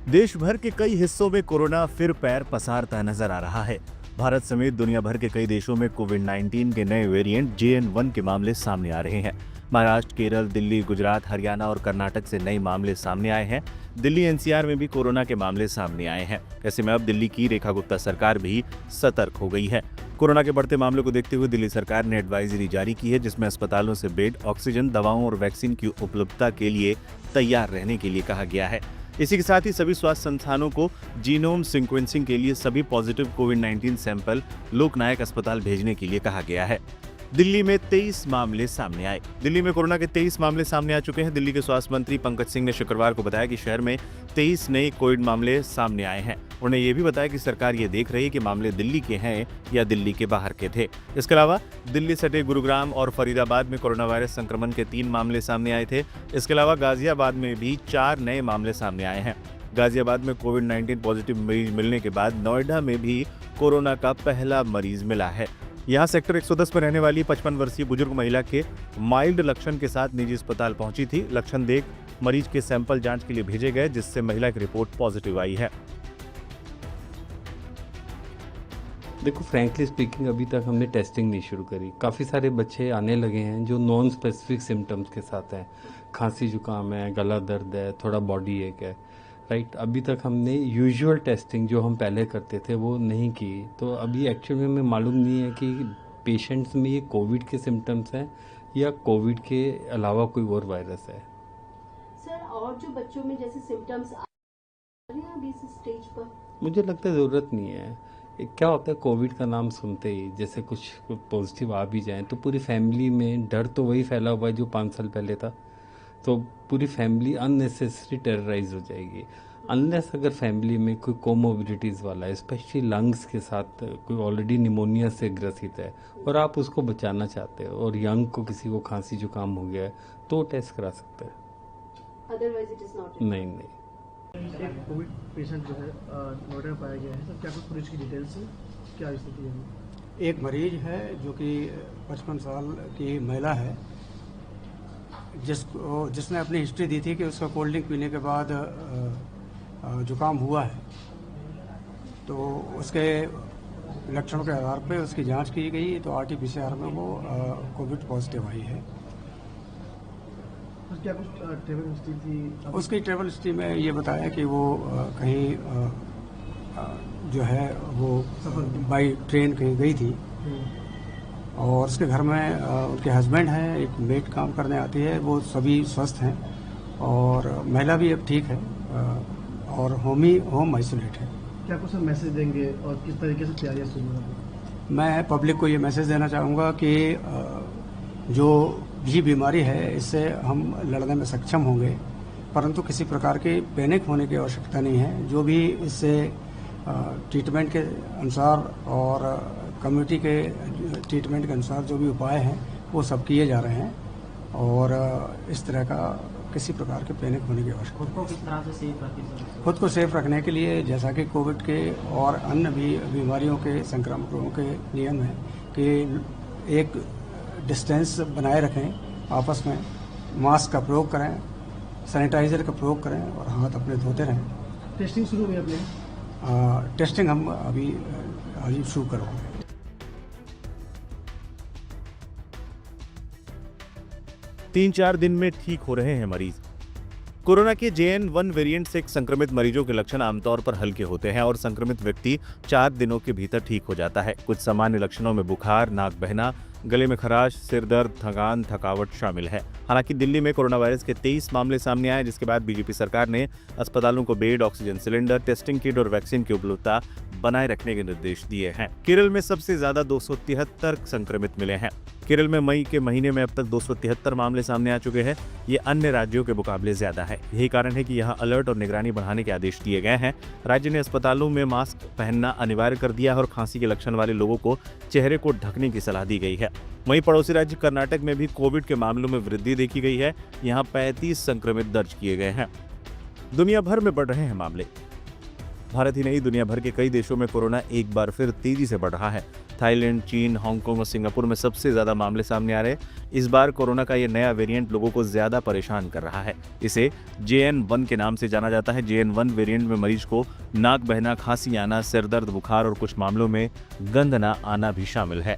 देश भर के कई हिस्सों में कोरोना फिर पैर पसारता नजर आ रहा है। भारत समेत दुनिया भर के कई देशों में कोविड-19 के नए वेरिएंट JN1 के मामले सामने आ रहे हैं। महाराष्ट्र, केरल, दिल्ली, गुजरात, हरियाणा और कर्नाटक से नए मामले सामने आए हैं। दिल्ली NCR में भी कोरोना के मामले सामने आए हैं। ऐसे में अब दिल्ली की रेखा गुप्ता सरकार भी सतर्क हो गई है। कोरोना के बढ़ते मामलों को देखते हुए दिल्ली सरकार ने एडवाइजरी जारी की है, जिसमें अस्पतालों से बेड, ऑक्सीजन, दवाओं और वैक्सीन की उपलब्धता के लिए तैयार रहने के लिए कहा गया है। इसी के साथ ही सभी स्वास्थ्य संस्थानों को जीनोम सीक्वेंसिंग के लिए सभी पॉजिटिव कोविड-19 सैंपल लोकनायक अस्पताल भेजने के लिए कहा गया है। दिल्ली में 23 मामले सामने आए। दिल्ली में कोरोना के 23 मामले सामने आ चुके हैं। दिल्ली के स्वास्थ्य मंत्री पंकज सिंह ने शुक्रवार को बताया कि शहर में 23 नए कोविड मामले सामने आए हैं। उन्होंने ये भी बताया कि सरकार ये देख रही है कि मामले दिल्ली के हैं या दिल्ली के बाहर के थे। इसके अलावा दिल्ली सटे गुरुग्राम और फरीदाबाद में कोरोना वायरस संक्रमण के 3 मामले सामने आए थे। इसके अलावा गाजियाबाद में भी 4 नए मामले सामने आए हैं। गाजियाबाद में कोविड-19 पॉजिटिव मरीज मिलने के बाद नोएडा में भी कोरोना का पहला मरीज मिला है। यहाँ सेक्टर 110 में रहने वाली 55 वर्षीय बुजुर्ग महिला के माइल्ड लक्षण के साथ निजी अस्पताल पहुंची थी। लक्षण देख मरीज के सैंपल जांच के लिए भेजे गए, जिससे महिला की रिपोर्ट पॉजिटिव आई है। देखो, फ्रैंकली स्पीकिंग अभी तक हमने टेस्टिंग नहीं शुरू करी। काफ़ी सारे बच्चे आने लगे हैं जो नॉन स्पेसिफिक सिम्टम्स के साथ हैं। खांसी जुकाम है, गला दर्द है, थोड़ा बॉडी एक है, राइट। अभी तक हमने यूजुअल टेस्टिंग जो हम पहले करते थे वो नहीं की। तो अभी एक्चुअली में मालूम नहीं है कि पेशेंट्स में ये कोविड के सिम्टम्स हैं या कोविड के अलावा कोई और वायरस है। सर, और जो बच्चों में जैसे सिम्टम्स आ रहे हैं अभी इस स्टेज पर, मुझे लगता है ज़रूरत नहीं है। क्या होता है, कोविड का नाम सुनते ही जैसे कुछ पॉजिटिव आ भी जाए तो पूरी फैमिली में डर तो वही फैला हुआ है जो 5 साल पहले था। तो पूरी फैमिली अननेसेसरी टेरराइज हो जाएगी। अनलेस अगर फैमिली में कोई कोमोबिलिटीज़ वाला है, स्पेशली लंग्स के साथ कोई ऑलरेडी निमोनिया से ग्रसित है और आप उसको बचाना चाहते हो और यंग को किसी को खांसी जुकाम हो गया है तो टेस्ट करा सकते हैं। Otherwise it is not. नहीं। एक कोविड पेशेंट जो है नोएडा में पाया गया है। सर, क्या कुछ पुलिस की डिटेल्स है, क्या स्थिति है? एक मरीज है जो कि 55 साल की महिला है, जिसने अपनी हिस्ट्री दी थी कि उसका कोल्ड ड्रिंक पीने के बाद जुकाम हुआ है। तो उसके लक्षणों के आधार पर उसकी जांच की गई तो RT-PCR में वो कोविड पॉजिटिव आई है। क्या कुछ ट्रेवल हिस्ट्री थी? उसकी ट्रेवल हिस्ट्री में ये बताया कि वो कहीं जो है वो बाई ट्रेन कहीं गई थी और उसके घर में उनके हस्बैंड हैं, एक मेड काम करने आती है। वो सभी स्वस्थ हैं और महिला भी अब ठीक है और होम आइसोलेट है। क्या कुछ हम मैसेज देंगे और किस तरीके से तैयारियां शुरू होंगी? मैं पब्लिक को ये मैसेज देना चाहूँगा कि जो भी बीमारी है इससे हम लड़ने में सक्षम होंगे, परंतु किसी प्रकार की पैनिक होने की आवश्यकता नहीं है। जो भी इससे ट्रीटमेंट के अनुसार और कम्युनिटी के ट्रीटमेंट के अनुसार जो भी उपाय हैं वो सब किए जा रहे हैं और इस तरह का किसी प्रकार के पैनिक होने की आवश्यकता। खुद को किस तरह से सेफ रखें? खुद को सेफ रखने के लिए जैसा कि कोविड के और अन्य भी बीमारियों के संक्रामकों के नियम है कि एक डिस्टेंस बनाए रखें, आपस में मास्क का प्रयोग करें, सैनिटाइजर का प्रयोग करें और हाथ अपने धोते रहें। टेस्टिंग शुरू हुई अपने? टेस्टिंग हम अभी शुरू करेंगे। 3-4 दिन में ठीक हो रहे हैं मरीज। कोरोना के JN1 वेरिएंट से संक्रमित मरीजों के लक्षण आमतौर पर हल्के होते हैं और संक्रमित व्यक्ति 4 दिनों के भीतर ठीक हो जाता है। कुछ सामान्य लक्षणों में बुखार, नाक बहना, गले में खराश, सिर दर्द, थकान, थकावट शामिल है। हालांकि दिल्ली में कोरोना वायरस के 23 मामले सामने आए, जिसके बाद बीजेपी सरकार ने अस्पतालों को bed, oxygen cylinder, testing kit और वैक्सीन की उपलब्धता बनाए रखने के निर्देश दिए हैं। केरल में सबसे ज्यादा 273 संक्रमित मिले हैं। केरल में मई के महीने में अब तक 273 मामले सामने आ चुके हैं। ये अन्य राज्यों के मुकाबले ज्यादा है। यही कारण है कि यहाँ अलर्ट और निगरानी बढ़ाने के आदेश दिए गए हैं। राज्य ने अस्पतालों में मास्क पहनना अनिवार्य कर दिया है और खांसी के लक्षण वाले लोगों को चेहरे को ढकने की सलाह दी गई है। वहीं पड़ोसी राज्य कर्नाटक में भी कोविड के मामलों में वृद्धि देखी गई है। यहाँ 35 संक्रमित दर्ज किए गए हैं। दुनिया भर में बढ़ रहे हैं मामले। भारत ही नहीं, दुनिया भर के कई देशों में कोरोना एक बार फिर तेजी से बढ़ रहा है। थाईलैंड, चीन, हांगकांग और सिंगापुर में सबसे ज्यादा मामले सामने आ रहे हैं। इस बार कोरोना का ये नया वेरिएंट लोगों को ज्यादा परेशान कर रहा है। इसे JN1 के नाम से जाना जाता है। JN1 वेरिएंट में मरीज को नाक बहना, खांसी आना, सिर दर्द, बुखार और कुछ मामलों में गंध न आना भी शामिल है।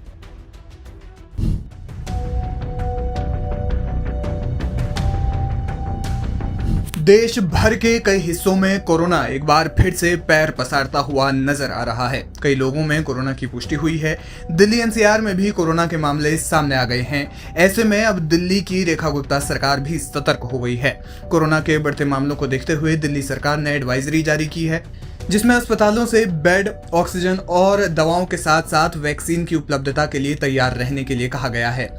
देश भर के कई हिस्सों में कोरोना एक बार फिर से पैर पसारता हुआ नजर आ रहा है। कई लोगों में कोरोना की पुष्टि हुई है। दिल्ली NCR में भी कोरोना के मामले सामने आ गए हैं। ऐसे में अब दिल्ली की रेखा गुप्ता सरकार भी सतर्क हो गई है। कोरोना के बढ़ते मामलों को देखते हुए दिल्ली सरकार ने एडवाइजरी जारी की है, जिसमें अस्पतालों से बेड, ऑक्सीजन और दवाओं के साथ साथ वैक्सीन की उपलब्धता के लिए तैयार रहने के लिए कहा गया है।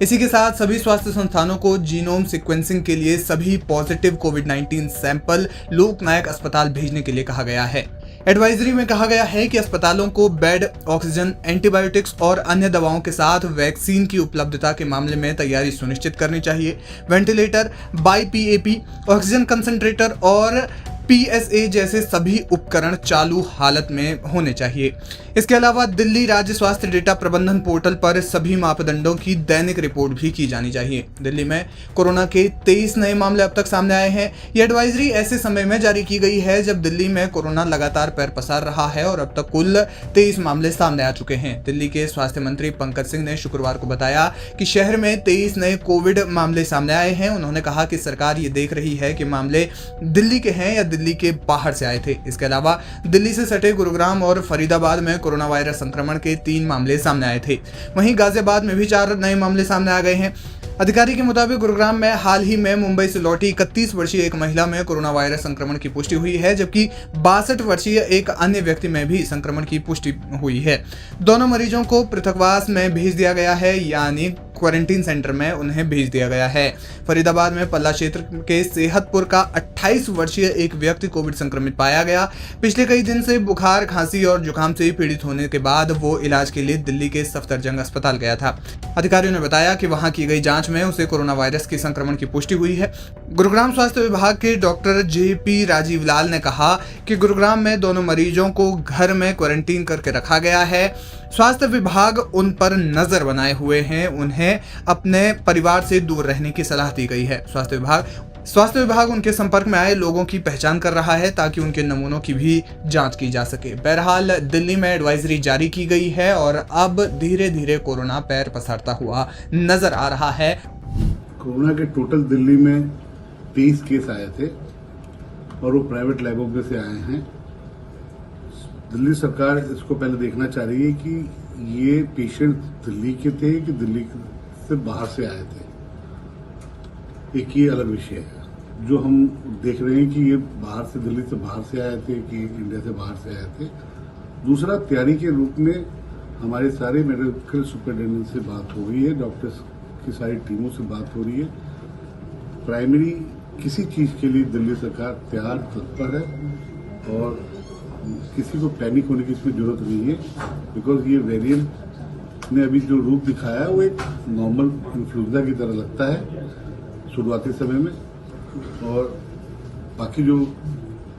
इसी के साथ सभी स्वास्थ्य संस्थानों को जीनोम सीक्वेंसिंग के लिए सभी पॉजिटिव कोविड-19 सैंपल लोकनायक अस्पताल भेजने के लिए कहा गया है। एडवाइजरी में कहा गया है कि अस्पतालों को बेड, ऑक्सीजन, एंटीबायोटिक्स और अन्य दवाओं के साथ वैक्सीन की उपलब्धता के मामले में तैयारी सुनिश्चित करनी चाहिए। वेंटिलेटर, BiPAP, ऑक्सीजन कंसंट्रेटर और PSA जैसे सभी उपकरण चालू हालत में होने चाहिए। इसके अलावा दिल्ली राज्य स्वास्थ्य डेटा प्रबंधन पोर्टल पर सभी मापदंडों की दैनिक रिपोर्ट भी की जानी चाहिए। दिल्ली में कोरोना के 23 नए मामले अब तक सामने आए हैं। ये एडवाइजरी ऐसे समय में जारी की गई है जब दिल्ली में कोरोना लगातार पैर पसार रहा है और अब तक कुल 23 मामले सामने आ चुके हैं। दिल्ली के स्वास्थ्य मंत्री पंकज सिंह ने शुक्रवार को बताया कि शहर में 23 नए कोविड मामले सामने आए हैं। उन्होंने कहा कि सरकार ये देख रही है कि मामले दिल्ली के हैं या दिल्ली के बाहर से आए थे। इसके अलावा दिल्ली से सटे गुरुग्राम और फरीदाबाद में कोरोना वायरस संक्रमण के 3 मामले सामने आए थे। वहीं गाजियाबाद में भी 4 नए मामले सामने आ गए हैं। अधिकारी के मुताबिक गुरुग्राम में हाल ही में मुंबई से लौटी 31 वर्षीय एक महिला में कोरोना वायरस संक्रमण की पुष्टि हुई है, जबकि 62 वर्षीय एक अन्य व्यक्ति में भी संक्रमण की पुष्टि हुई है। दोनों मरीजों को पृथकवास में भेज दिया गया है, यानी क्वारंटीन सेंटर में उन्हें भेज दिया गया है। फरीदाबाद में पल्ला क्षेत्र के सेहतपुर का 28 वर्षीय एक व्यक्ति कोविड संक्रमित पाया गया। पिछले कई दिन से बुखार, खांसी और जुकाम से पीड़ित होने के बाद वो इलाज के लिए दिल्ली के सफदरजंग अस्पताल गया था। अधिकारियों ने बताया कि वहां की गई जांच में उसे कोरोना वायरस के संक्रमण की पुष्टि हुई है। गुरुग्राम स्वास्थ्य विभाग के डॉक्टर JP राजीव लाल ने कहा कि गुरुग्राम में दोनों मरीजों को घर में क्वारंटीन करके रखा गया है। स्वास्थ्य विभाग उन पर नजर बनाए हुए हैं। उन्हें अपने परिवार से दूर रहने की सलाह दी गई है। स्वास्थ्य विभाग उनके संपर्क में आए लोगों की पहचान कर रहा है ताकि उनके नमूनों की भी जांच की जा सके। बहरहाल दिल्ली में एडवाइजरी जारी की गई है और अब धीरे धीरे कोरोना पैर पसारता हुआ नजर आ रहा है। कोरोना के टोटल दिल्ली में 23 केस आए थे और वो प्राइवेट लैबों में से आए हैं। दिल्ली सरकार इसको पहले देखना चाह रही है कि ये पेशेंट दिल्ली के थे कि दिल्ली से बाहर से आए थे। एक ये अलग विषय है। जो हम देख रहे हैं कि ये बाहर से, दिल्ली से बाहर से आए थे कि इंडिया से बाहर से आए थे। दूसरा, तैयारी के रूप में हमारे सारे मेडिकल सुपरिटेंडेंट से बात हो रही है, डॉक्टर्स की सारी टीमों से बात हो रही है। प्राइमरी किसी चीज के लिए दिल्ली सरकार तैयार, तत्पर है और किसी को पैनिक होने की इसमें जरूरत नहीं है, बिकॉज ये वेरिएंट ने अभी जो रूप दिखाया है वो एक नॉर्मल इन्फ्लुएंजा की तरह लगता है शुरुआती समय में, और बाकी जो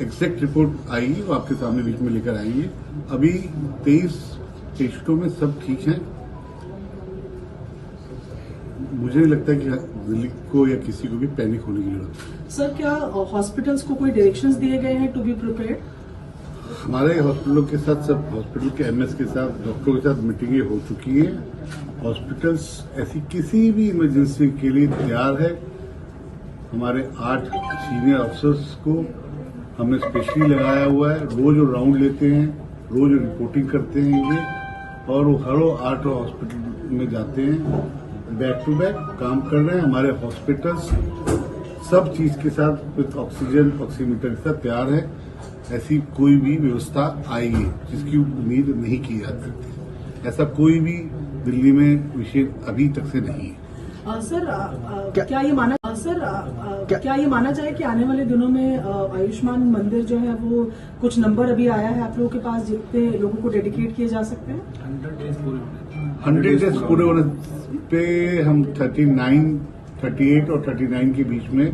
एग्जैक्ट रिपोर्ट आएगी वो आपके सामने बीच में लेकर आएंगे। अभी 23 पेशेंटों में सब ठीक हैं। मुझे नहीं लगता कि दिल्ली को या किसी को भी पैनिक होने की जरूरत है। सर, क्या हॉस्पिटल्स को कोई डायरेक्शंस दिए गए हैं टू बी प्रिपेयर्ड? हमारे हॉस्पिटलों के साथ, सब हॉस्पिटल के MS के साथ, डॉक्टरों के साथ मीटिंगें हो चुकी हैं। हॉस्पिटल्स ऐसी किसी भी इमरजेंसी के लिए तैयार है। हमारे 8 सीनियर अफसर्स को हमने स्पेशली लगाया हुआ है। रोज राउंड लेते हैं, रोज रिपोर्टिंग करते हैं ये, और वो हर 8 हॉस्पिटल में जाते हैं, बैक टू बैक काम कर रहे हैं। हमारे हॉस्पिटल्स सब चीज के साथ विथ ऑक्सीजन, ऑक्सीमीटर के साथ तैयार है। ऐसी कोई भी व्यवस्था आएगी जिसकी उम्मीद नहीं की जा सकती। ऐसा कोई भी दिल्ली में विषय अभी तक से नहीं है। क्या ये माना जाए कि आने वाले दिनों में आयुष्मान मंदिर जो है वो कुछ नंबर अभी आया है आप लोगों के पास जितने लोगों को डेडिकेट किए जा सकते हैं? 100 डेज पूरे होने पे हम 38 और 39 के बीच में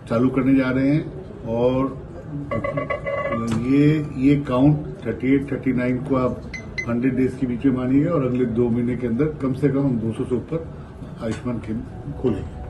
चालू करने जा रहे हैं, और ये काउंट 38, 39 को आप 100 डेज के बीच में मानिएगा और अगले 2 महीने के अंदर कम से कम हम 200 से ऊपर आयुष्मान केंद्र खोलेंगे।